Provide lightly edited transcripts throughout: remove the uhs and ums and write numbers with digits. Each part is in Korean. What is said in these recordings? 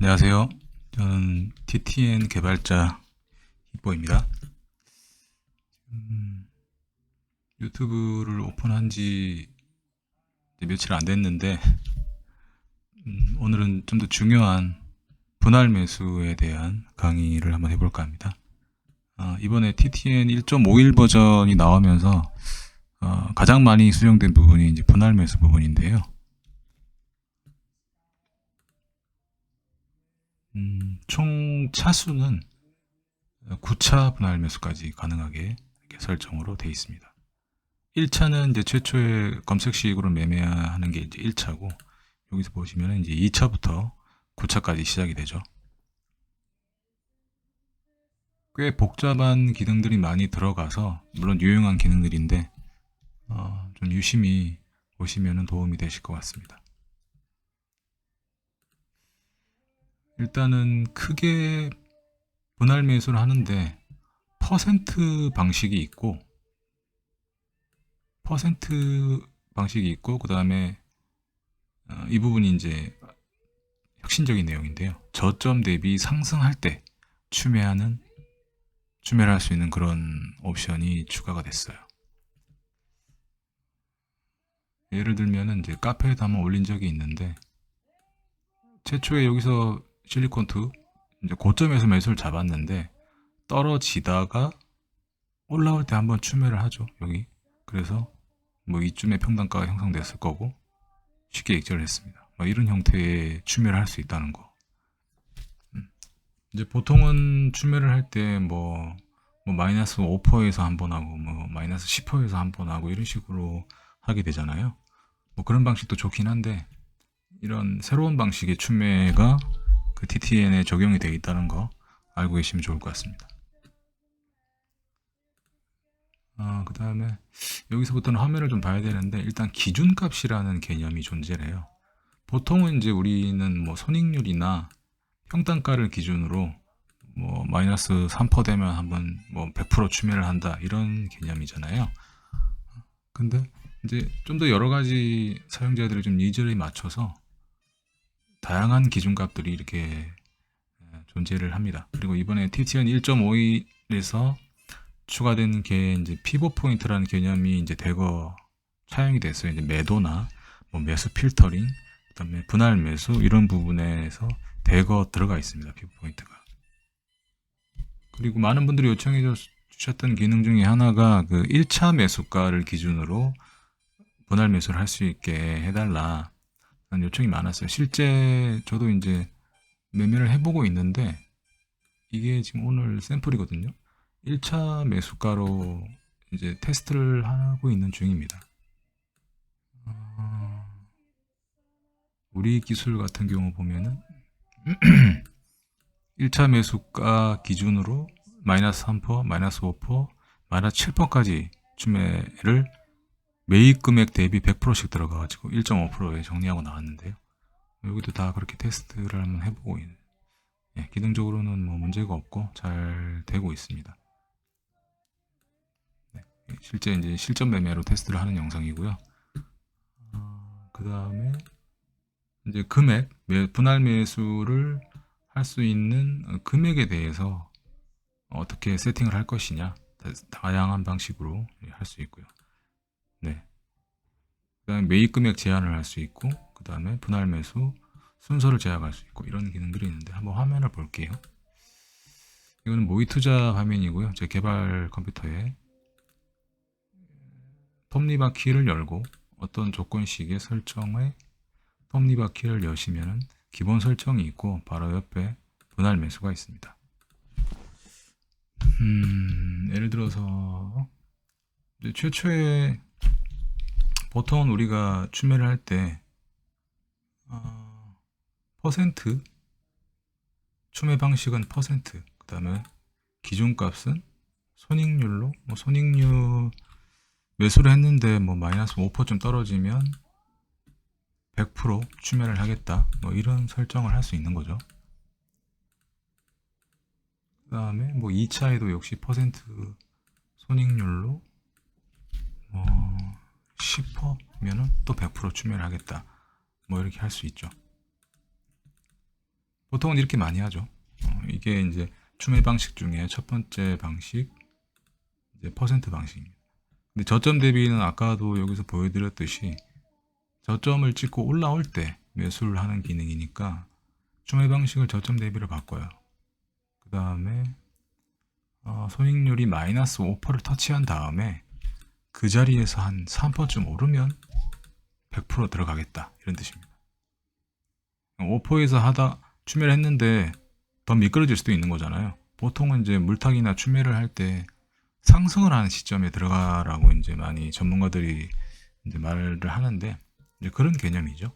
안녕하세요. 저는 TTN 개발자 이보입니다. 유튜브를 오픈한 지 며칠 안 됐는데, 오늘은 좀 더 중요한 분할 매수에 대한 강의를 한번 해볼까 합니다. 이번에 TTN 1.51 버전이 나오면서 가장 많이 수정된 부분이 이제 분할 매수 부분인데요. 총 차수는 9차 분할 매수까지 가능하게 이렇게 설정으로 되어 있습니다. 1차는 이제 최초의 검색식으로 매매하는 게 이제 1차고, 여기서 보시면 이제 2차부터 9차까지 시작이 되죠. 꽤 복잡한 기능들이 많이 들어가서, 물론 유용한 기능들인데, 좀 유심히 보시면 도움이 되실 것 같습니다. 일단은 크게 분할 매수를 하는데, 퍼센트 방식이 있고, 그 다음에 이 부분이 이제 혁신적인 내용인데요. 저점 대비 상승할 때 추매를 할 수 있는 그런 옵션이 추가가 됐어요. 예를 들면은 이제 카페에도 한번 올린 적이 있는데, 최초에 여기서 실리콘2 이제 고점에서 매수를 잡았는데 떨어지다가 올라올 때 한번 추매를 하죠. 여기. 그래서 뭐 이쯤에 평단가가 형성됐을 거고 쉽게 익절을 했습니다. 뭐 이런 형태의 추매를 할 수 있다는 거. 이제 보통은 추매를 할 때 뭐 마이너스 5%에서 한 번 하고 뭐 마이너스 10%에서 한 번 하고 이런 식으로 하게 되잖아요. 뭐 그런 방식도 좋긴 한데, 이런 새로운 방식의 추매가 그 TTN에 적용이 되어 있다는 거 알고 계시면 좋을 것 같습니다. 그 다음에 여기서부터는 화면을 좀 봐야 되는데, 일단 기준값이라는 개념이 존재를 해요. 보통은 이제 우리는 뭐 손익률이나 평단가를 기준으로 뭐 마이너스 3% 되면 한번 뭐 100% 추매를 한다 이런 개념이잖아요. 근데 이제 좀 더 여러 가지 사용자들이 좀 니즈에 맞춰서 다양한 기준값들이 이렇게 존재를 합니다. 그리고 이번에 TTN 1.51에서 추가된 게 이제 피벗 포인트라는 개념이 이제 대거 차용이 됐어요. 이제 매도나 뭐 매수 필터링, 그다음에 분할 매수 이런 부분에서 대거 들어가 있습니다. 피벗 포인트가. 그리고 많은 분들이 요청해 주셨던 기능 중에 하나가 그 1차 매수가를 기준으로 분할 매수를 할 수 있게 해달라 라는 요청이 많았어요. 실제 저도 이제 매매를 해보고 있는데, 이게 지금 오늘 샘플이거든요. 1차 매수가로 이제 테스트를 하고 있는 중입니다. 우리 기술 같은 경우 보면은 1차 매수가 기준으로 마이너스 3%, 마이너스 5%, 마이너스 7%까지 추매를 매입 금액 대비 100%씩 들어가가지고 1.5%에 정리하고 나왔는데요. 여기도 다 그렇게 테스트를 한번 해보고 있는. 기능적으로는 뭐 문제가 없고 잘 되고 있습니다. 실제 이제 실전 매매로 테스트를 하는 영상이고요. 그 다음에 이제 금액, 분할 매수를 할 수 있는 금액에 대해서 어떻게 세팅을 할 것이냐, 다양한 방식으로 할 수 있고요. 네. 그다음에 매입 금액 제한을 할 수 있고, 그 다음에 분할 매수 순서를 제약할 수 있고, 이런 기능들이 있는데 한번 화면을 볼게요. 이거는 모의 투자 화면이고요. 제 개발 컴퓨터에 톱니바퀴를 열고 어떤 조건식의 설정에 톱니바퀴를 여시면 기본 설정이 있고 바로 옆에 분할 매수가 있습니다. 예를 들어서 최초에 보통 우리가 추매를 할 때 퍼센트, 추매 방식은 퍼센트, 그 다음에 기준값은 손익률로, 뭐 손익률 매수를 했는데 뭐 마이너스 5%좀 떨어지면 100% 추매를 하겠다, 뭐 이런 설정을 할 수 있는 거죠. 그 다음에 뭐 2차에도 역시 퍼센트 손익률로 10%면은 또 100% 추매를 하겠다, 뭐 이렇게 할 수 있죠. 보통은 이렇게 많이 하죠. 이게 이제 추매 방식 중에 첫 번째 방식, 이제 퍼센트 방식입니다. 근데 저점 대비는 아까도 여기서 보여드렸듯이 저점을 찍고 올라올 때 매수를 하는 기능이니까 추매 방식을 저점 대비로 바꿔요. 그 다음에 손익률이 마이너스 5%를 터치한 다음에 그 자리에서 한 3%쯤 오르면 100% 들어가겠다, 이런 뜻입니다. 5%에서 하다 추매를 했는데 더 미끄러질 수도 있는 거잖아요. 보통은 이제 물타기나 추매를 할 때 상승을 하는 시점에 들어가라고 이제 많이 전문가들이 이제 말을 하는데, 이제 그런 개념이죠.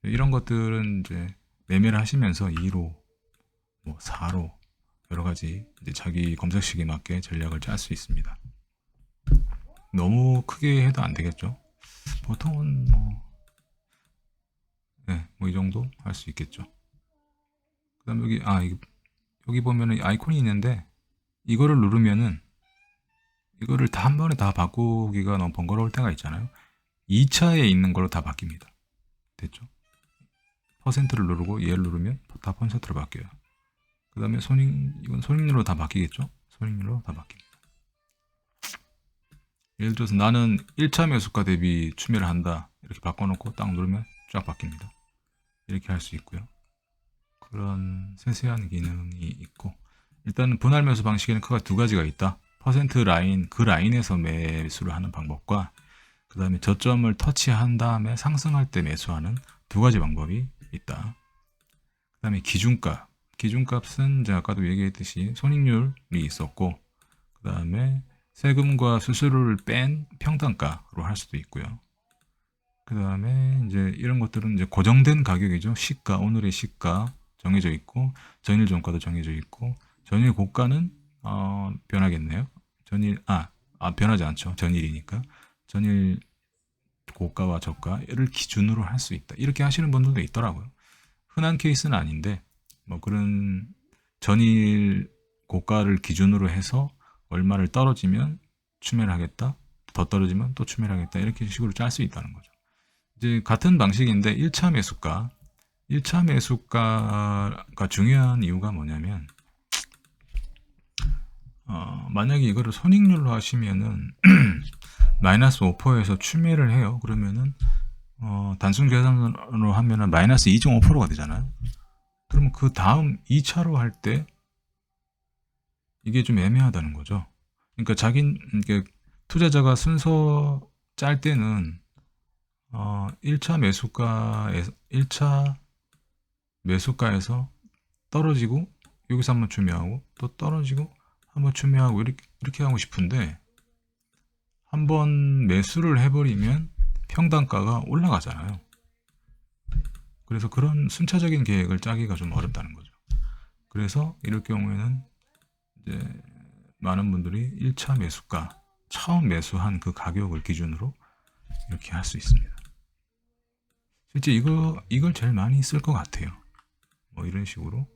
이런 것들은 이제 매매를 하시면서 2로, 뭐 4로 여러 가지 이제 자기 검색식에 맞게 전략을 짤 수 있습니다. 너무 크게 해도 안 되겠죠. 보통은 뭐 이 정도 할 수 있겠죠. 그다음 여기 보면은 아이콘이 있는데 이거를 누르면은 이거를 다 한 번에 다 바꾸기가 너무 번거로울 때가 있잖아요. 2차에 있는 걸로 다 바뀝니다. 됐죠? 퍼센트를 누르고 얘를 누르면 다 퍼센트로 바뀌어요. 그 다음에 이건 손익률로 다 바뀌겠죠? 손익률로 다 바뀝니다. 예를 들어서 나는 1차 매수가 대비 추매를 한다, 이렇게 바꿔놓고 딱 누르면 쫙 바뀝니다. 이렇게 할 수 있고요. 그런 세세한 기능이 있고, 일단은 분할 매수 방식에는 크게 두 가지가 있다. 퍼센트 라인, 그 라인에서 매수를 하는 방법과 그 다음에 저점을 터치한 다음에 상승할 때 매수하는 두 가지 방법이 있다. 그 다음에 기준값. 기준값은 이제 아까도 얘기했듯이 손익률이 있었고, 그 다음에 세금과 수수료를 뺀 평단가로 할 수도 있고요. 그 다음에 이제 이런 것들은 이제 고정된 가격이죠. 시가, 오늘의 시가 정해져 있고, 전일 종가도 정해져 있고, 전일 고가는 변하겠네요. 변하지 않죠. 전일이니까. 전일 고가와 저가를 기준으로 할 수 있다, 이렇게 하시는 분들도 있더라고요. 흔한 케이스는 아닌데, 뭐 그런 전일 고가를 기준으로 해서 얼마를 떨어지면 추매를 하겠다, 더 떨어지면 또 추매를 하겠다, 이렇게 식으로 짤 수 있다는 거죠. 이제 같은 방식인데 1차 매수가가 중요한 이유가 뭐냐면, 만약에 이거를 손익률로 하시면은 마이너스 5%에서 추매를 해요. 그러면은 단순 계산으로 하면은 마이너스 2.5%가 되잖아요. 그러면 그 다음 2차로 할 때 이게 좀 애매하다는 거죠. 그러니까 이게 투자자가 순서 짤 때는 1차 매수가에서 떨어지고 여기서 한번 추매하고 또 떨어지고 한번 추매하고 이렇게 하고 싶은데, 한번 매수를 해버리면 평단가가 올라가잖아요. 그래서 그런 순차적인 계획을 짜기가 좀 어렵다는 거죠. 그래서 이럴 경우에는 이제 많은 분들이 1차 매수가, 처음 매수한 그 가격을 기준으로 이렇게 할 수 있습니다. 실제 이걸 제일 많이 쓸 것 같아요. 뭐 이런 식으로.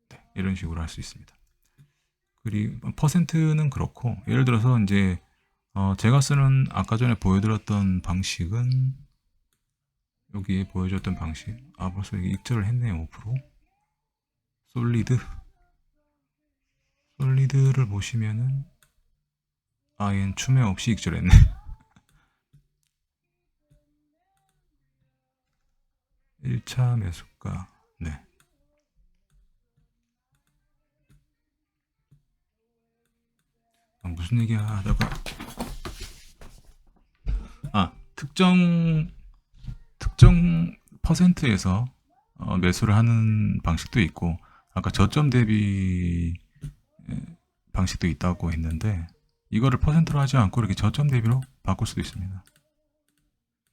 네, 이런 식으로 할 수 있습니다. 그리고 퍼센트는 그렇고, 예를 들어서 이제 제가 쓰는 아까 전에 보여드렸던 방식은, 여기에 보여줬던 방식, 벌써 이게 익절을 했네요. 5%. 솔리드를 보시면은 얘는 추매 없이 익절했네. (1차) 매수가. 네. 무슨 얘기 하다가 특정 퍼센트에서 매수를 하는 방식도 있고, 아까 저점 대비 방식도 있다고 했는데, 이거를 퍼센트로 하지 않고 이렇게 저점 대비로 바꿀 수도 있습니다.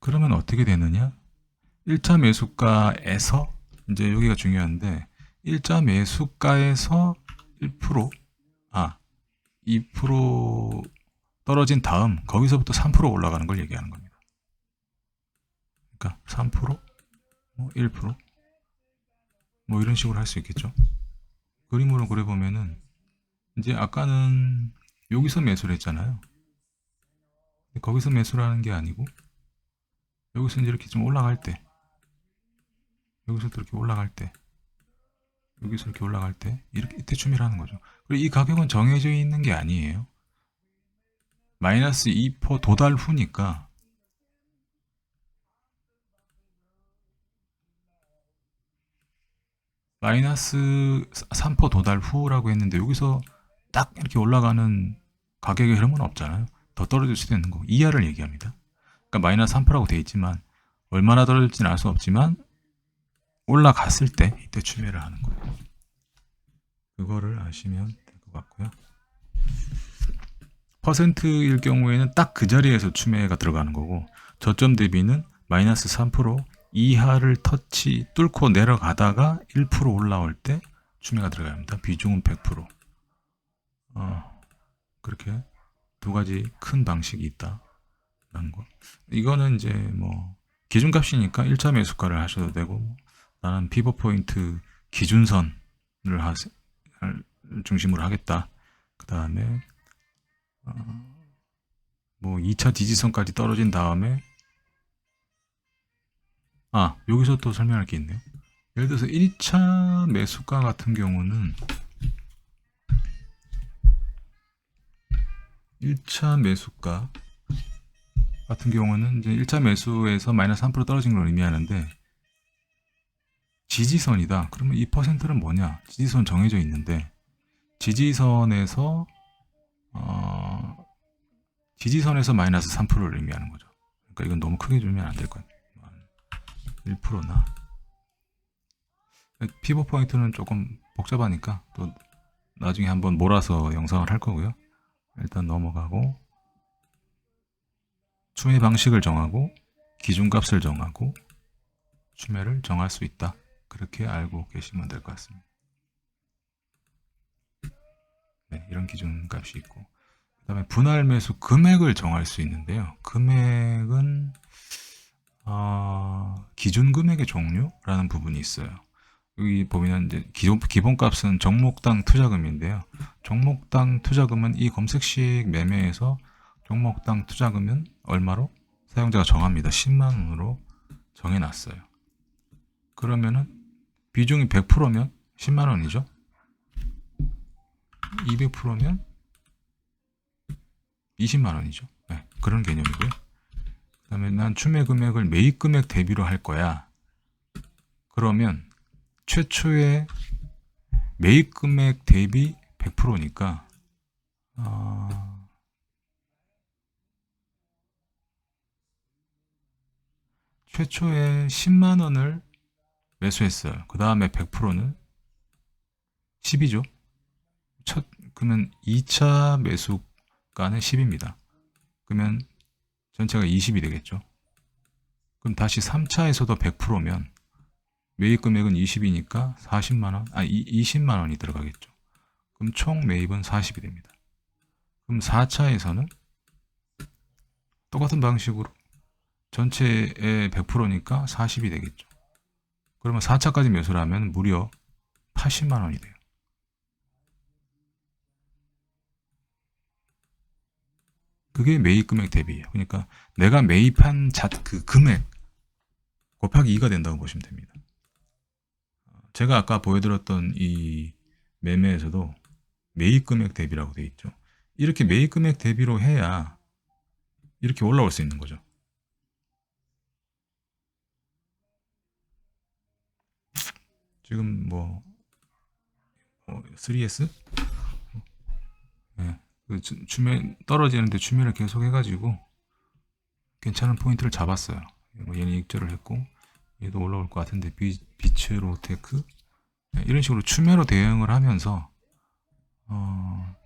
그러면 어떻게 되느냐? 1차 매수가에서, 이제 여기가 중요한데, 1차 매수가에서 1%, 2% 떨어진 다음 거기서부터 3% 올라가는 걸 얘기하는 겁니다. 그러니까 3%, 1%, 뭐 이런 식으로 할 수 있겠죠. 그림으로 그려보면은 이제 아까는 여기서 매수를 했잖아요. 거기서 매수를 하는 게 아니고 여기서 이제 이렇게 좀 올라갈 때, 여기서 또 이렇게 올라갈 때, 여기서 이렇게 올라갈 때, 이렇게 이때 추매를 하는 거죠. 그리고 이 가격은 정해져 있는 게 아니에요. 마이너스 2% 도달 후니까 마이너스 3% 도달 후라고 했는데 여기서 딱 이렇게 올라가는 가격의 흐름은 없잖아요. 더 떨어질 수도 있는 거. 이하를 얘기합니다. 그러니까 마이너스 3%라고 되어 있지만 얼마나 떨어질지는 알 수 없지만 올라갔을 때 이때 추매를 하는 거예요. 그거를 아시면 될 것 같고요. 퍼센트일 경우에는 딱 그 자리에서 추매가 들어가는 거고 저점 대비는 마이너스 3% 이하를 터치 뚫고 내려가다가 1% 올라올 때 추매가 들어갑니다. 비중은 100%. 그렇게 두 가지 큰 방식이 있다라는 거. 이거는 이제 뭐 기준값이니까 1차 매수가를 하셔도 되고 나는 피벗 포인트 기준선을 중심으로 하겠다. 그 다음에 뭐 2차 지지선까지 떨어진 다음에 여기서 또 설명할 게 있네요. 예를 들어서 1차 매수가 같은 경우는 1차 매수가 같은 경우는 이제 1차 매수에서 마이너스 3% 떨어진 걸 의미하는데 지지선이다. 그러면 이 퍼센트는 뭐냐? 지지선 정해져 있는데 지지선에서 마이너스 3%를 의미하는 거죠. 그러니까 이건 너무 크게 주면 안 될 거예요. 1%나 피벗 포인트는 조금 복잡하니까 또 나중에 한번 몰아서 영상을 할 거고요. 일단 넘어가고 추매 방식을 정하고 기준값을 정하고 추매를 정할 수 있다. 그렇게 알고 계시면 될 것 같습니다. 네, 이런 기준값이 있고 그 다음에 분할 매수 금액을 정할 수 있는데요. 금액은 기준 금액의 종류라는 부분이 있어요. 여기 보면 이제 기본값은 종목당 투자금인데요. 종목당 투자금은 이 검색식 매매에서 종목당 투자금은 얼마로 사용자가 정합니다. 10만 원으로 정해놨어요. 그러면은 비중이 100%면 10만 원이죠. 200%면 20만 원이죠. 네, 그런 개념이고요. 그 다음에 난 추매 금액을 매입 금액 대비로 할 거야. 그러면 최초의 매입 금액 대비 100%니까 최초에 10만 원을 매수했어요. 그 다음에 100%는 10이죠. 그러면 2차 매수가는 10입니다. 그러면 전체가 20이 되겠죠. 그럼 다시 3차에서도 100%면 매입 금액은 20이니까 20만 원이 들어가겠죠. 그럼 총 매입은 40이 됩니다. 그럼 4차에서는 똑같은 방식으로 전체의 100%니까 40이 되겠죠. 그러면 4차까지 매수를 하면 무려 80만 원이 돼요. 그게 매입 금액 대비예요. 그러니까 내가 매입한 그 금액 곱하기 2가 된다고 보시면 됩니다. 제가 아까 보여드렸던 이 매매에서도 매입 금액 대비라고 되어 있죠. 이렇게 매입 금액 대비로 해야 이렇게 올라올 수 있는 거죠. 지금 3S? 네. 추매 떨어지는데 추매를 계속 해가지고 괜찮은 포인트를 잡았어요. 얘는 익절을 했고 얘도 올라올 것 같은데 비츠로테크 이런 식으로 추매로 대응을 하면서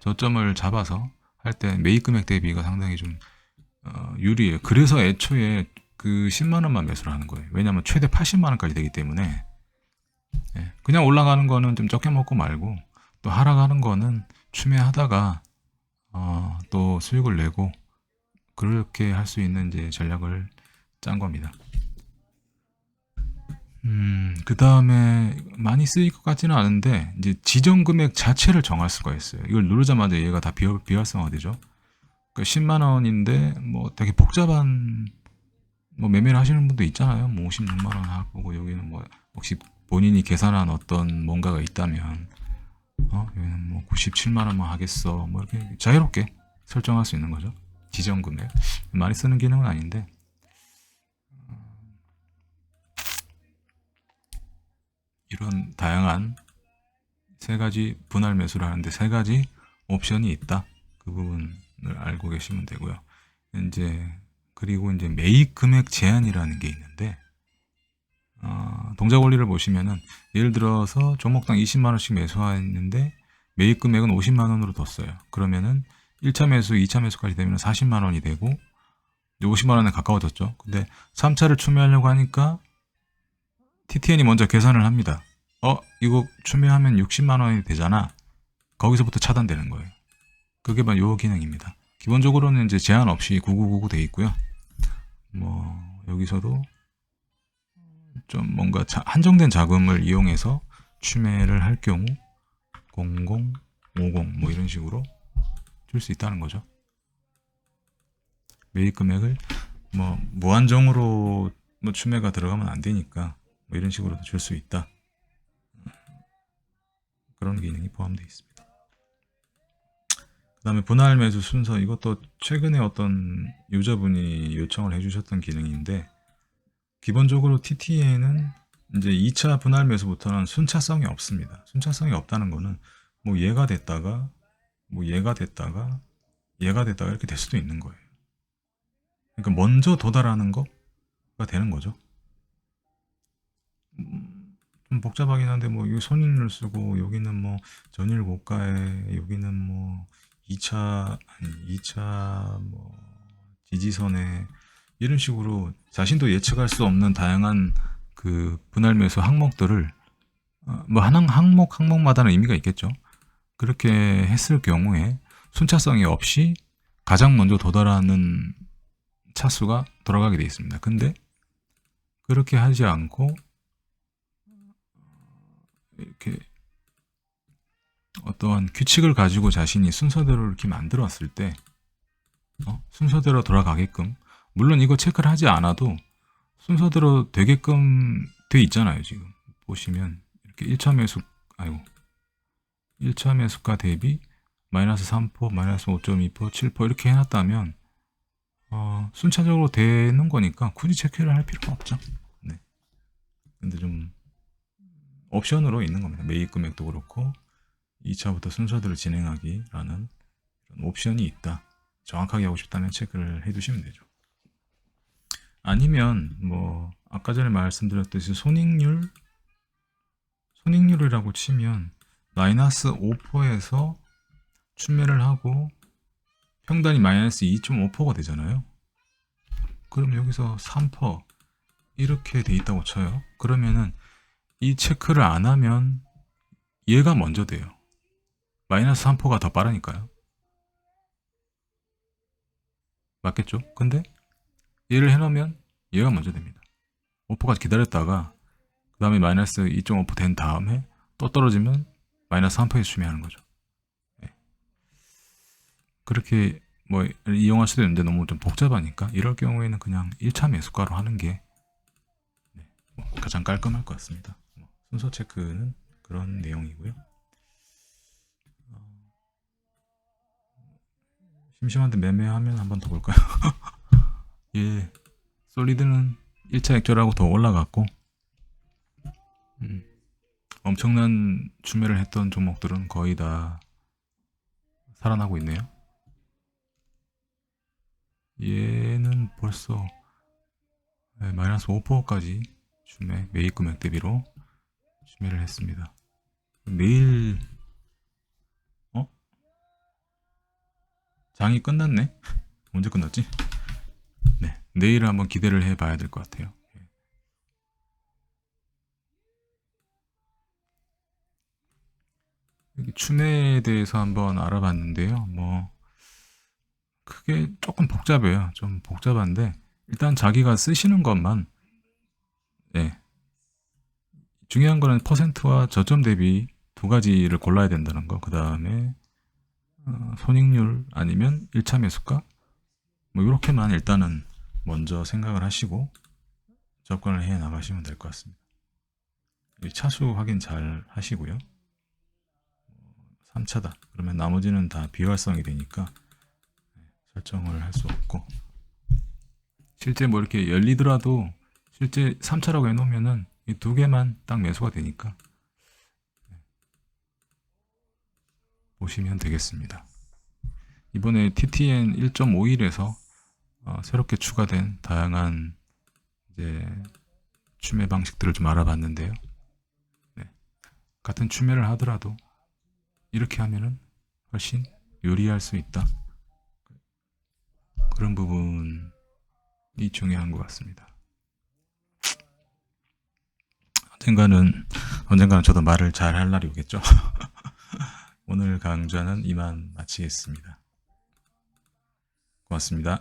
저점을 잡아서 할 때 매입 금액 대비가 상당히 좀 유리해요. 그래서 애초에 그 10만 원만 매수를 하는 거예요. 왜냐하면 최대 80만 원까지 되기 때문에 그냥 올라가는 거는 좀 적게 먹고 말고 또 하락하는 거는 추매하다가 또 수익을 내고 그렇게 할 수 있는 이제 전략을 짠 겁니다. 그 다음에 많이 쓰일 것 같지는 않은데 이제 지정 금액 자체를 정할 수가 있어요. 이걸 누르자마자 얘가 다 비활성화 되죠. 그러니까 10만 원인데 뭐 되게 복잡한 뭐 매매를 하시는 분도 있잖아요. 뭐 56만 원 하고 여기는 뭐 혹시 본인이 계산한 어떤 뭔가가 있다면 여기는 뭐 97만 원만 하겠어. 뭐 이렇게 자유롭게 설정할 수 있는 거죠. 지정 금액. 많이 쓰는 기능은 아닌데 이런 다양한 세 가지 분할 매수를 하는데 세 가지 옵션이 있다. 그 부분을 알고 계시면 되고요. 이제 그리고 이제 매입 금액 제한이라는 게 있는데 동작 원리를 보시면은 예를 들어서 종목당 20만 원씩 매수했는데 매입 금액은 50만 원으로 뒀어요. 그러면은 1차 매수, 2차 매수까지 되면 40만 원이 되고 50만 원에 가까워졌죠. 근데 3차를 추매하려고 하니까 TTN이 먼저 계산을 합니다. 이거 추매하면 60만 원이 되잖아. 거기서부터 차단되는 거예요. 그게 바로 요 기능입니다. 기본적으로는 이제 제한 없이 9999 돼 있고요. 뭐 여기서도 좀 뭔가 한정된 자금을 이용해서 추매를 할 경우 00, 50 뭐 이런 식으로 줄 수 있다는 거죠. 매입 금액을 뭐 무한정으로 뭐 추매가 들어가면 안 되니까 뭐 이런 식으로도 줄 수 있다. 그런 기능이 포함되어 있습니다. 그 다음에 분할 매수 순서, 이것도 최근에 어떤 유저분이 요청을 해주셨던 기능인데 기본적으로 TT에는 이제 2차 분할 매수부터는 순차성이 없습니다. 순차성이 없다는 거는 뭐 얘가 됐다가 뭐 얘가 됐다가 이렇게 될 수도 있는 거예요. 그러니까 먼저 도달하는 거가 되는 거죠. 좀 복잡하긴 한데 뭐 여기 손익률 쓰고 여기는 뭐 전일 고가에 여기는 뭐 2차 뭐 지지선에 이런 식으로 자신도 예측할 수 없는 다양한 그 분할 매수 항목들을 뭐 한 항목마다는 의미가 있겠죠. 그렇게 했을 경우에 순차성이 없이 가장 먼저 도달하는 차수가 돌아가게 되어 있습니다. 근데 그렇게 하지 않고 이렇게 어떠한 규칙을 가지고 자신이 순서대로 이렇게 만들었을 때 순서대로 돌아가게끔, 물론 이거 체크를 하지 않아도 순서대로 되게끔 돼 있잖아요. 지금 보시면 이렇게 1차 매수가 대비 마이너스 3%, 마이너스 5.2%, 7% 이렇게 해놨다면 순차적으로 되는 거니까 굳이 체크를 할 필요가 없죠. 네. 근데 좀 옵션으로 있는 겁니다. 매입 금액도 그렇고 2차부터 순서대로 진행하기라는 옵션이 있다. 정확하게 하고 싶다면 체크를 해두시면 되죠. 아니면 뭐 아까 전에 말씀드렸듯이 손익률이라고 치면 마이너스 5%에서 추매를 하고 평단이 마이너스 2.5%가 되잖아요. 그럼 여기서 3% 이렇게 돼 있다고 쳐요. 그러면은 이 체크를 안 하면 얘가 먼저 돼요. 마이너스 3%가 더 빠르니까요. 맞겠죠? 근데 얘를 해놓으면 얘가 먼저 됩니다. 5%까지 기다렸다가 그 다음에 마이너스 2.5% 된 다음에 또 떨어지면 마이너스 3%에 추매하는 거죠. 네. 그렇게 뭐 이용할 수도 있는데 너무 좀 복잡하니까 이럴 경우에는 그냥 1차 매수가로 하는 게 뭐 가장 깔끔할 것 같습니다. 순서 체크는 그런 내용이고요. 심심한데 매매하면 한 번 더 볼까요? 예, 솔리드는 1차 액젓하고 더 올라갔고 엄청난 추매를 했던 종목들은 거의 다 살아나고 있네요. 얘는 벌써 마이너스 5%까지 추매, 매입 금액 대비로 추매를 했습니다. 내일 장이 끝났네? 언제 끝났지? 네, 내일 한번 기대를 해봐야 될 것 같아요. 여기 추매에 대해서 한번 알아봤는데요. 뭐 그게 조금 복잡해요. 좀 복잡한데 일단 자기가 쓰시는 것만 중요한 거는 퍼센트와 저점 대비 두 가지를 골라야 된다는 거. 그 다음에 손익률 아니면 1차 매수가 뭐 이렇게만 일단은 먼저 생각을 하시고 접근을 해 나가시면 될 것 같습니다. 이 차수 확인 잘 하시고요. 3차다. 그러면 나머지는 다 비활성이 되니까 설정을 할 수 없고, 실제 뭐 이렇게 열리더라도 실제 3차라고 해놓으면은 이 두 개만 딱 매수가 되니까 보시면 되겠습니다. 이번에 TTN 1.51에서 새롭게 추가된 다양한 이제 추매 방식들을 좀 알아봤는데요. 네. 같은 추매를 하더라도 이렇게 하면은 훨씬 유리할 수 있다. 그런 부분이 중요한 것 같습니다. 언젠가는 저도 말을 잘 할 날이 오겠죠. 오늘 강좌는 이만 마치겠습니다. 고맙습니다.